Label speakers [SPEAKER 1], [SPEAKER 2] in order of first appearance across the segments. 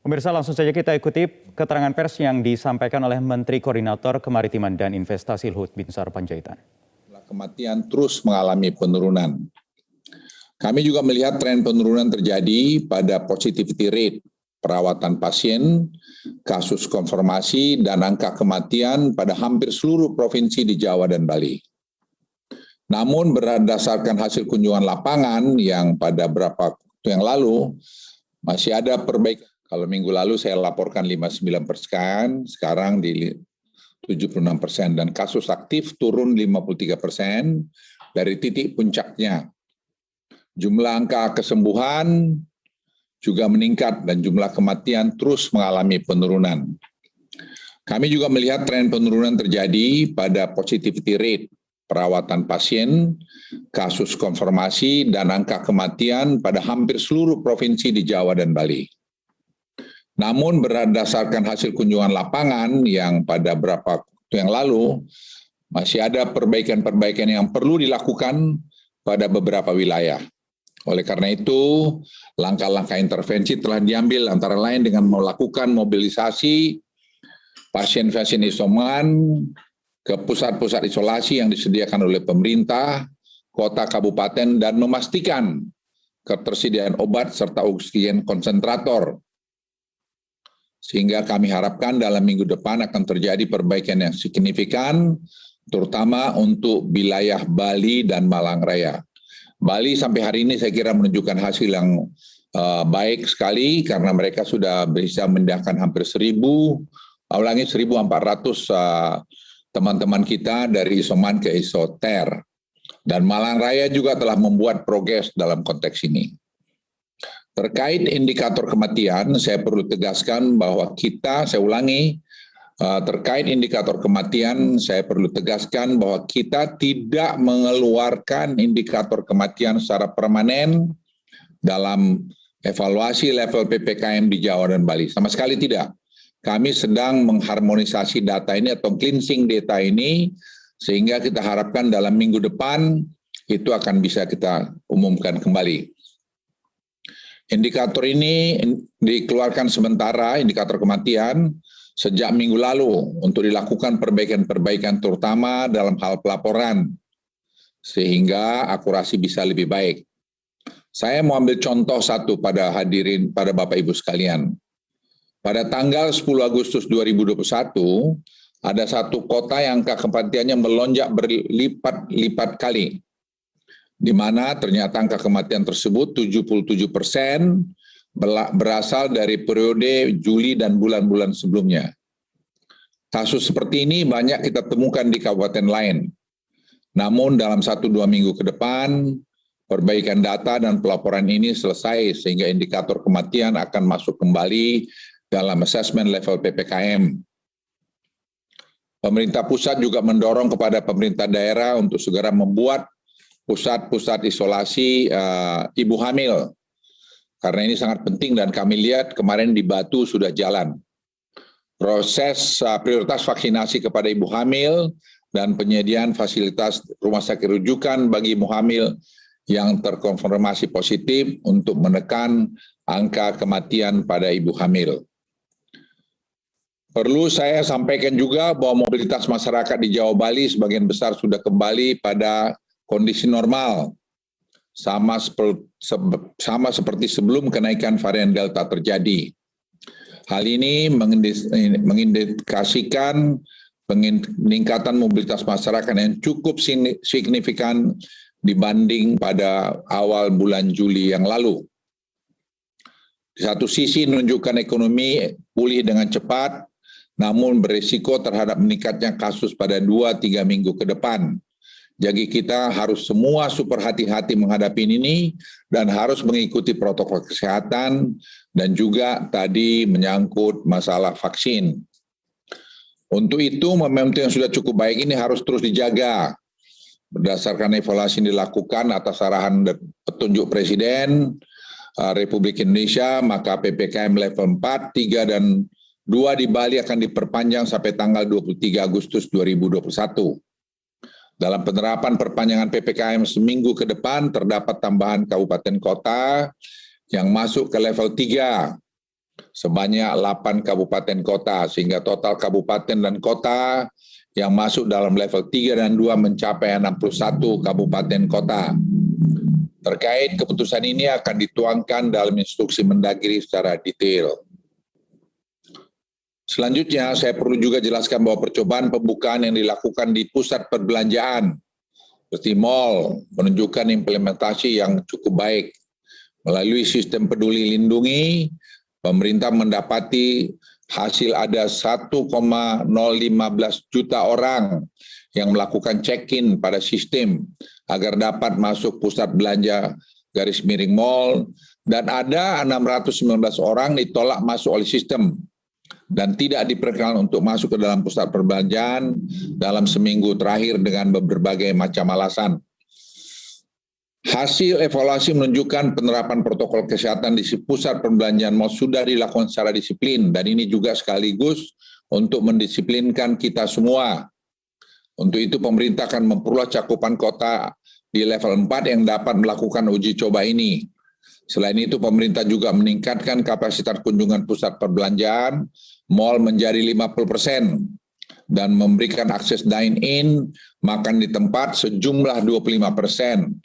[SPEAKER 1] Pemirsa, langsung saja kita ikuti keterangan pers yang disampaikan oleh Menteri Koordinator Kemaritiman dan Investasi Luhut Binsar Panjaitan.
[SPEAKER 2] Kematian terus mengalami penurunan. Kami juga melihat tren penurunan terjadi pada positivity rate, perawatan pasien, kasus konfirmasi, dan angka kematian pada hampir seluruh provinsi di Jawa dan Bali. Namun berdasarkan hasil kunjungan lapangan yang pada beberapa waktu yang lalu, masih ada perbaikan. Kalau minggu lalu saya laporkan 59%, sekarang di 76%, dan kasus aktif turun 53% dari titik puncaknya. Jumlah angka kesembuhan juga meningkat dan jumlah kematian terus mengalami penurunan. Kami juga melihat tren penurunan terjadi pada positivity rate, perawatan pasien, kasus konfirmasi, dan angka kematian pada hampir seluruh provinsi di Jawa dan Bali. Namun berdasarkan hasil kunjungan lapangan yang pada beberapa waktu yang lalu, masih ada perbaikan-perbaikan yang perlu dilakukan pada beberapa wilayah. Oleh karena itu, langkah-langkah intervensi telah diambil antara lain dengan melakukan mobilisasi pasien-pasien isoman ke pusat-pusat isolasi yang disediakan oleh pemerintah, kota, kabupaten, dan memastikan ketersediaan obat serta oksigen konsentrator. Sehingga kami harapkan dalam minggu depan akan terjadi perbaikan yang signifikan, terutama untuk wilayah Bali dan Malang Raya. Bali sampai hari ini saya kira menunjukkan hasil yang baik sekali karena mereka sudah bisa memindahkan hampir 1.400 teman-teman kita dari isoman ke isoter. Dan Malang Raya juga telah membuat progres dalam konteks ini. Terkait indikator kematian, saya perlu tegaskan bahwa terkait indikator kematian, saya perlu tegaskan bahwa kita tidak mengeluarkan indikator kematian secara permanen dalam evaluasi level PPKM di Jawa dan Bali. Sama sekali tidak. Kami sedang mengharmonisasi data ini atau cleansing data ini, sehingga kita harapkan dalam minggu depan itu akan bisa kita umumkan kembali. Indikator ini dikeluarkan sementara, indikator kematian, sejak minggu lalu untuk dilakukan perbaikan-perbaikan terutama dalam hal pelaporan, sehingga akurasi bisa lebih baik. Saya mau ambil contoh satu pada Bapak Ibu sekalian. Pada tanggal 10 Agustus 2021, ada satu kota yang angka kematiannya melonjak berlipat-lipat kali, di mana ternyata angka kematian tersebut 77% berasal dari periode Juli dan bulan-bulan sebelumnya. Kasus seperti ini banyak kita temukan di kabupaten lain. Namun dalam 1-2 minggu ke depan, perbaikan data dan pelaporan ini selesai sehingga indikator kematian akan masuk kembali dalam asesmen level PPKM. Pemerintah pusat juga mendorong kepada pemerintah daerah untuk segera membuat pusat-pusat isolasi ibu hamil. Karena ini sangat penting dan kami lihat kemarin di Batu sudah jalan. Proses prioritas vaksinasi kepada ibu hamil dan penyediaan fasilitas rumah sakit rujukan bagi ibu hamil yang terkonfirmasi positif untuk menekan angka kematian pada ibu hamil. Perlu saya sampaikan juga bahwa mobilitas masyarakat di Jawa Bali sebagian besar sudah kembali pada kondisi normal, sama seperti sebelum kenaikan varian Delta terjadi. Hal ini mengindikasikan peningkatan mobilitas masyarakat yang cukup signifikan dibanding pada awal bulan Juli yang lalu. Di satu sisi menunjukkan ekonomi pulih dengan cepat, namun berisiko terhadap meningkatnya kasus pada 2-3 minggu ke depan. Jadi kita harus semua super hati-hati menghadapi ini dan harus mengikuti protokol kesehatan dan juga tadi menyangkut masalah vaksin. Untuk itu momentum yang sudah cukup baik ini harus terus dijaga. Berdasarkan evaluasi yang dilakukan atas arahan dan petunjuk Presiden Republik Indonesia, maka PPKM level 4, 3, dan 2 di Bali akan diperpanjang sampai tanggal 23 Agustus 2021. Dalam penerapan perpanjangan PPKM seminggu ke depan, terdapat tambahan kabupaten kota yang masuk ke level 3. sebanyak 8 kabupaten kota, sehingga total kabupaten dan kota yang masuk dalam level 3 dan 2 mencapai 61 kabupaten kota. Terkait keputusan ini akan dituangkan dalam instruksi Mendagri secara detail. Selanjutnya, saya perlu juga jelaskan bahwa percobaan pembukaan yang dilakukan di pusat perbelanjaan seperti mal menunjukkan implementasi yang cukup baik. Melalui sistem Peduli Lindungi, pemerintah mendapati hasil ada 1,015 juta orang yang melakukan check-in pada sistem agar dapat masuk pusat belanja _mall, dan ada 619 orang ditolak masuk oleh sistem dan tidak diperkenankan untuk masuk ke dalam pusat perbelanjaan dalam seminggu terakhir dengan berbagai macam alasan. Hasil evaluasi menunjukkan penerapan protokol kesehatan di pusat perbelanjaan mal sudah dilakukan secara disiplin, dan ini juga sekaligus untuk mendisiplinkan kita semua. Untuk itu pemerintah akan memperluas cakupan kota di level 4 yang dapat melakukan uji coba ini. Selain itu pemerintah juga meningkatkan kapasitas kunjungan pusat perbelanjaan mal menjadi 50% dan memberikan akses dine-in, makan di tempat sejumlah 25%.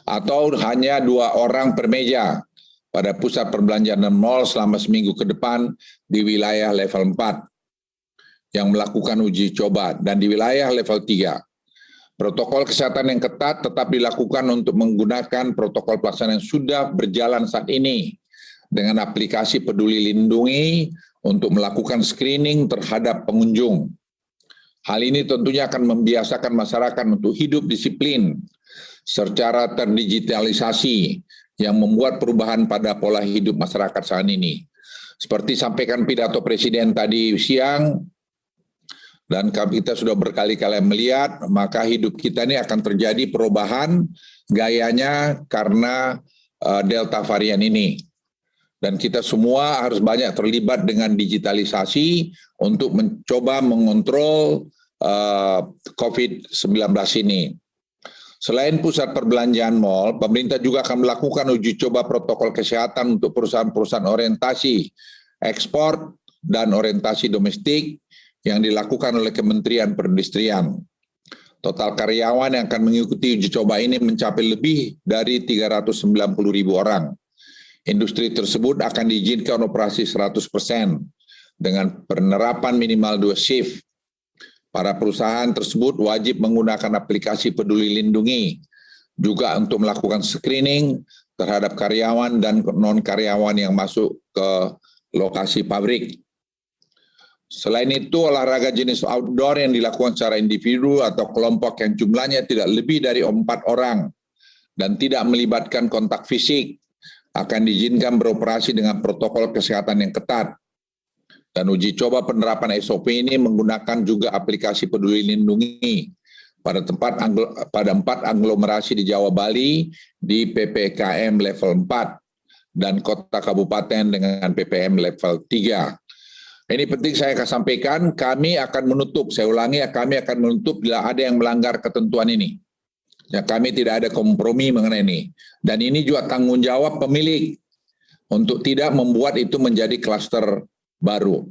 [SPEAKER 2] Atau hanya 2 orang per meja pada pusat perbelanjaan dan mal selama seminggu ke depan di wilayah level 4 yang melakukan uji coba, dan di wilayah level 3. Protokol kesehatan yang ketat tetap dilakukan untuk menggunakan protokol pelaksanaan yang sudah berjalan saat ini dengan aplikasi Peduli Lindungi untuk melakukan screening terhadap pengunjung. Hal ini tentunya akan membiasakan masyarakat untuk hidup disiplin secara terdigitalisasi yang membuat perubahan pada pola hidup masyarakat saat ini. Seperti sampaikan pidato Presiden tadi siang, dan kita sudah berkali-kali melihat, maka hidup kita ini akan terjadi perubahan gayanya karena Delta varian ini. Dan kita semua harus banyak terlibat dengan digitalisasi untuk mencoba mengontrol COVID-19 ini. Selain pusat perbelanjaan mal, pemerintah juga akan melakukan uji coba protokol kesehatan untuk perusahaan-perusahaan orientasi ekspor dan orientasi domestik yang dilakukan oleh Kementerian Perindustrian. Total karyawan yang akan mengikuti uji coba ini mencapai lebih dari 390.000 orang. Industri tersebut akan diizinkan operasi 100% dengan penerapan minimal 2 shift. Para perusahaan tersebut wajib menggunakan aplikasi Peduli Lindungi juga untuk melakukan screening terhadap karyawan dan non-karyawan yang masuk ke lokasi pabrik. Selain itu, olahraga jenis outdoor yang dilakukan secara individu atau kelompok yang jumlahnya tidak lebih dari 4 orang dan tidak melibatkan kontak fisik akan diizinkan beroperasi dengan protokol kesehatan yang ketat. Dan uji coba penerapan SOP ini menggunakan juga aplikasi Peduli Lindungi pada 4 aglomerasi di Jawa Bali di PPKM level 4 dan kota kabupaten dengan PPM level 3. Ini penting saya akan sampaikan, kami akan menutup, saya ulangi, kami akan menutup bila ada yang melanggar ketentuan ini. Ya, kami tidak ada kompromi mengenai ini. Dan ini juga tanggung jawab pemilik untuk tidak membuat itu menjadi klaster baru.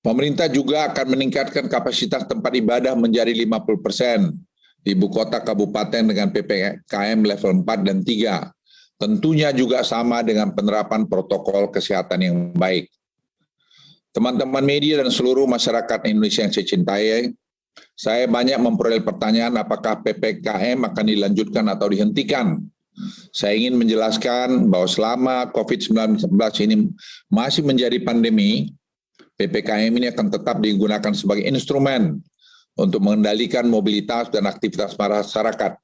[SPEAKER 2] Pemerintah juga akan meningkatkan kapasitas tempat ibadah menjadi 50% di ibu kota kabupaten dengan PPKM level 4 dan 3. Tentunya juga sama dengan penerapan protokol kesehatan yang baik. Teman-teman media dan seluruh masyarakat Indonesia yang saya cintai, saya banyak memperoleh pertanyaan apakah PPKM akan dilanjutkan atau dihentikan. Saya ingin menjelaskan bahwa selama COVID-19 ini masih menjadi pandemi, PPKM ini akan tetap digunakan sebagai instrumen untuk mengendalikan mobilitas dan aktivitas masyarakat.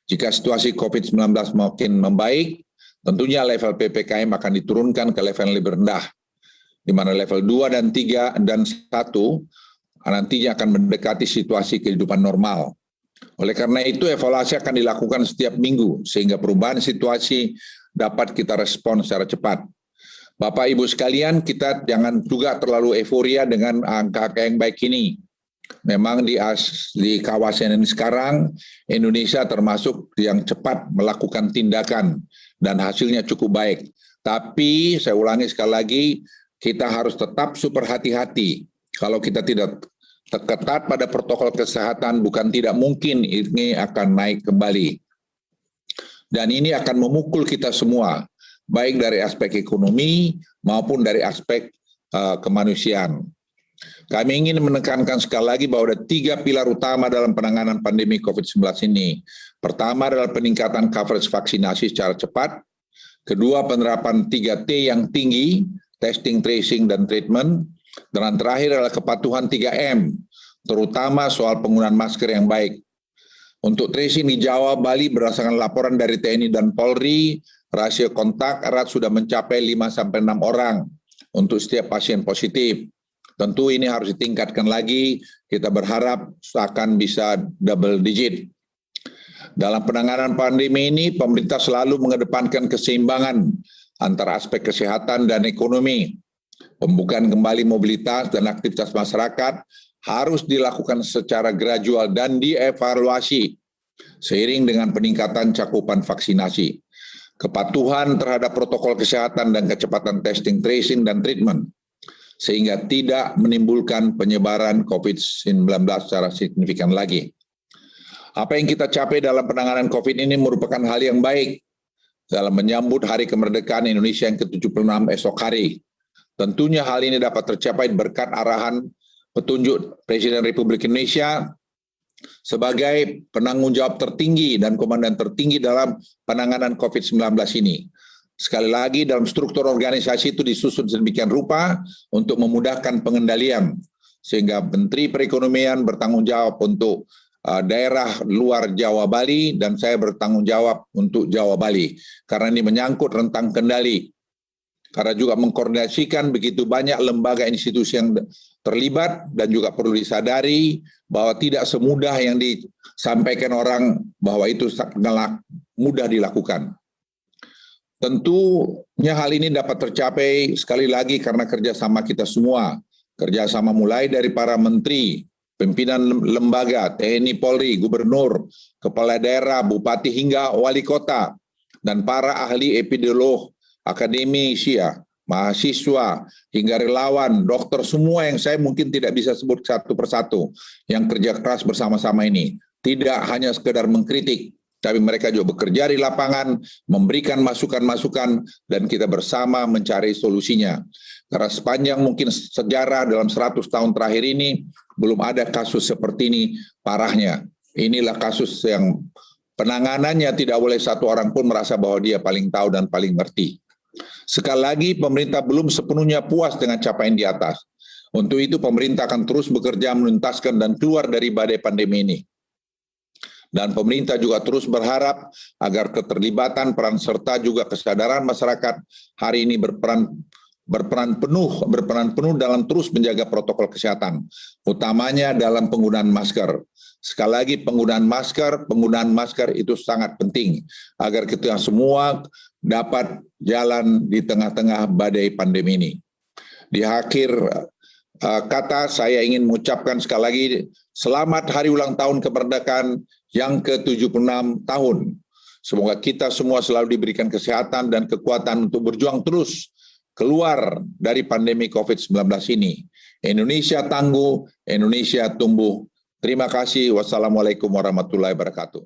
[SPEAKER 2] Jika situasi COVID-19 makin membaik, tentunya level PPKM akan diturunkan ke level yang lebih rendah, di mana level 2 dan 3 dan 1 nantinya akan mendekati situasi kehidupan normal. Oleh karena itu, evaluasi akan dilakukan setiap minggu, sehingga perubahan situasi dapat kita respon secara cepat. Bapak Ibu sekalian, kita jangan juga terlalu euforia dengan angka yang baik ini. Memang di kawasan ini sekarang, Indonesia termasuk yang cepat melakukan tindakan dan hasilnya cukup baik. Tapi saya ulangi sekali lagi, kita harus tetap super hati-hati. Kalau kita tidak ketat pada protokol kesehatan, bukan tidak mungkin ini akan naik kembali. Dan ini akan memukul kita semua, baik dari aspek ekonomi maupun dari aspek kemanusiaan. Kami ingin menekankan sekali lagi bahwa ada 3 pilar utama dalam penanganan pandemi COVID-19 ini. Pertama adalah peningkatan coverage vaksinasi secara cepat. Kedua, penerapan 3T yang tinggi, testing, tracing, dan treatment. Dan terakhir adalah kepatuhan 3M, terutama soal penggunaan masker yang baik. Untuk tracing di Jawa, Bali berdasarkan laporan dari TNI dan Polri, rasio kontak erat sudah mencapai 5-6 orang untuk setiap pasien positif. Tentu ini harus ditingkatkan lagi, kita berharap akan bisa double digit. Dalam penanganan pandemi ini, pemerintah selalu mengedepankan keseimbangan antara aspek kesehatan dan ekonomi. Pembukaan kembali mobilitas dan aktivitas masyarakat harus dilakukan secara gradual dan dievaluasi seiring dengan peningkatan cakupan vaksinasi, kepatuhan terhadap protokol kesehatan dan kecepatan testing, tracing, dan treatment, sehingga tidak menimbulkan penyebaran COVID-19 secara signifikan lagi. Apa yang kita capai dalam penanganan COVID ini merupakan hal yang baik dalam menyambut Hari Kemerdekaan Indonesia yang ke-76 esok hari. Tentunya hal ini dapat tercapai berkat arahan petunjuk Presiden Republik Indonesia sebagai penanggung jawab tertinggi dan komandan tertinggi dalam penanganan COVID-19 ini. Sekali lagi, dalam struktur organisasi itu disusun sedemikian rupa untuk memudahkan pengendalian, sehingga Menteri Perekonomian bertanggung jawab untuk daerah luar Jawa Bali, dan saya bertanggung jawab untuk Jawa Bali, karena ini menyangkut rentang kendali. Karena juga mengkoordinasikan begitu banyak lembaga institusi yang terlibat, dan juga perlu disadari bahwa tidak semudah yang disampaikan orang bahwa itu sangat mudah dilakukan. Tentunya hal ini dapat tercapai sekali lagi karena kerjasama kita semua, kerjasama mulai dari para menteri, pimpinan lembaga, TNI, Polri, gubernur, kepala daerah, bupati hingga wali kota, dan para ahli epidemiolog, akademisi, mahasiswa, hingga relawan, dokter, semua yang saya mungkin tidak bisa sebut satu persatu, yang kerja keras bersama-sama ini. Tidak hanya sekedar mengkritik, tapi mereka juga bekerja di lapangan, memberikan masukan-masukan, dan kita bersama mencari solusinya. Karena sepanjang mungkin sejarah dalam 100 tahun terakhir ini, belum ada kasus seperti ini parahnya. Inilah kasus yang penanganannya tidak boleh satu orang pun merasa bahwa dia paling tahu dan paling ngerti. Sekali lagi, pemerintah belum sepenuhnya puas dengan capaian di atas. Untuk itu, pemerintah akan terus bekerja menuntaskan dan keluar dari badai pandemi ini. Dan pemerintah juga terus berharap agar keterlibatan peran serta juga kesadaran masyarakat hari ini berperan penuh dalam terus menjaga protokol kesehatan, utamanya dalam penggunaan masker. Sekali lagi, penggunaan masker itu sangat penting agar kita semua dapat jalan di tengah-tengah badai pandemi ini. Di akhir kata, saya ingin mengucapkan sekali lagi selamat hari ulang tahun kemerdekaan yang ke-76 tahun. Semoga kita semua selalu diberikan kesehatan dan kekuatan untuk berjuang terus keluar dari pandemi COVID-19 ini. Indonesia tangguh, Indonesia tumbuh. Terima kasih. Wassalamualaikum warahmatullahi wabarakatuh.